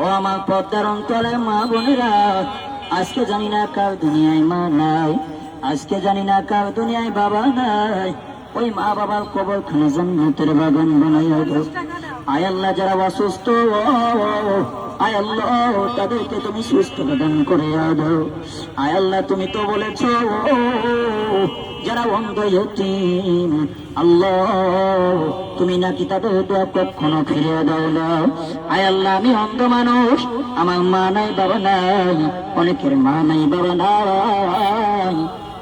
ও আমার পদ্মার অন্তরে মা বোনেরা, আজকে জানি না কার দুনিয়ায় মা নাই, আজকে জানি না কার দুনিয়ায় বাবা নাই। ওই মা বাবার কবরখানা জান্নাতের বাগান বানাইয়া দাও। আয় আল্লাহ, যারা অসুস্থ আয় আল্লাহ তাদেরকে তুমি সুস্থতা দান করে দাও। আয় আল্লাহ, তুমি তো বলেছো যারা অন্ধ ইয়তীম আল্লাহ তুমি নাকি তাদের দোয়া কখনো ফিরিয়ে দাও না। আয় আল্লাহ, আমি অন্ধ মানুষ, আমার মা নাই বাবা নাই, অনেকের মা নাই বাবা নাই।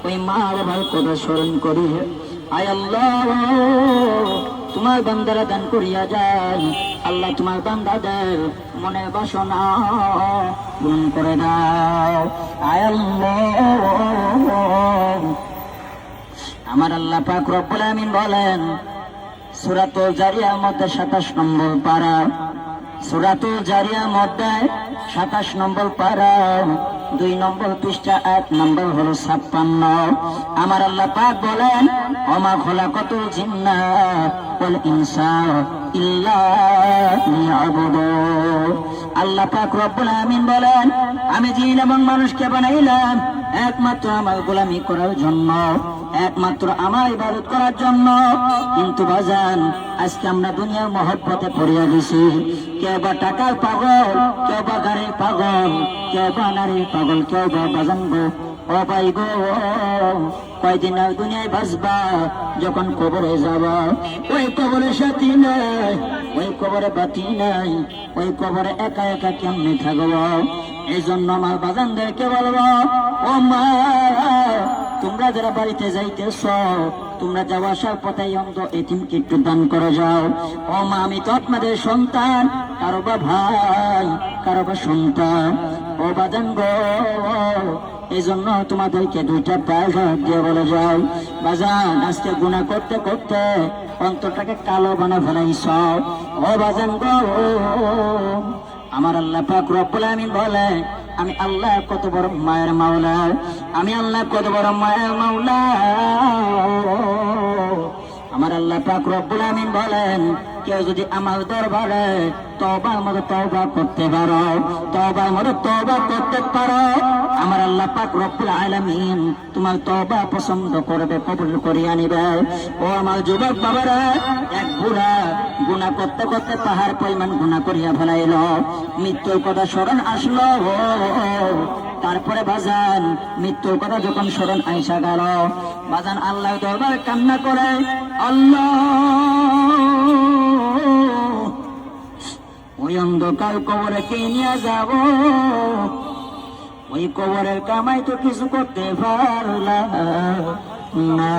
ওই মা বাবার কথা স্মরণ করি। আয় আল্লাহ, তোমার বান্দারা দান করিয়া যায়। আল্লাহ, তোমার বান্দাদের মনের বাসনা পূরণ করে দাও। আয় আল্লাহ, আমার আল্লাহ পাক রব্বুল আমিন বলেন সূরাতুল জারিয়ার মধ্যে 27 নম্বর পারা, সূরাতুল জারিয়ার মধ্যে 27 নম্বর পারা 2 নম্বর পৃষ্ঠা 1 নম্বর হলো 56। আমার আল্লাহ পাক বলেন ওমা খলাকাতুল জিন্না ওয়াল ইনসা ইল্লা লিয়াবুদুন। আল্লাহ পাক রব্বুল আমিন বলেন আমি জিন এবং মানুষকে বানাইলাম একমাত্র আমার গোলামি করার জন্য, একমাত্র আমার ইবাদত করার জন্য। কিন্তু বাজান, আজকে আমরা দুনিয়ার মহব্বতে পড়িয়া গেছি। কেউ বা টাকার পাগল, কেউ বা গাড়ির পাগল, কেউ বা নারীর পাগল, কেউ বা বাজান গো ও ভাই গো, কয়দিন আর দুনিয়ায় বাঁচবা, যখন কবরে যাবা ওই কবরের সাথী নাই, ওই কবরে বাতি নাই, ওই কবরে একা একা কেমনে থাকবো। এই জন্য আমার বাজানদেরকে বলবো ও মা, তোমরা যারা বাড়িতে যাইতেছ, তোমরা যাওয়া আসার পথে অন্ধ এতিমকে একটু দান করে যাও। ও মা, আমি তো আপনাদের সন্তান, কারো বা ভাই, কারো বা সন্তান। ও বাজান গো, এই জন্য তোমাদেরকে 2টা পায়ে দিয়ে বলে যাও বাজান, আজকে গুনাহ করতে করতে অন্তরটাকে কালো বানা ফেলাইছ। ও বাজান গো, আমার আল্লাহ পাক রব্বুল আমিন বলে আমি আল্লাহ কত বড় মায়ের মাওলা, আমি আল্লাহ কত বড় মায়ের মাওলা। আমার আল্লাহ পাক রব্বুল আমিন বলেন কেউ যদি আমার দরবারে তওবার মতো তওবা করতে পারো, তওবার মতো তওবা করতে পারো, আমার আল্লাহ পাক রব্বুল আলামিন তোমার তওবা পছন্দ করবে, কবুল করিয়া নিবে। ও আমার যুবক বাবারা, এক বুড়া গুনাহ করতে করতে পাহাড় পরিমাণ গুনাহ করিয়া ফেলাইল, মৃত্যুর কথা স্মরণ আসলো। তারপরে বাজান মৃত্যুর কথা যখন স্মরণ আইসা গেল, বাজান আল্লাহ দরবারে কান্না করে আল্লাহ ওই অন্ধকার কবরে কে নিয়ে যাব, ওই কবরের কামাই তো কিছু করতে পারলাম না।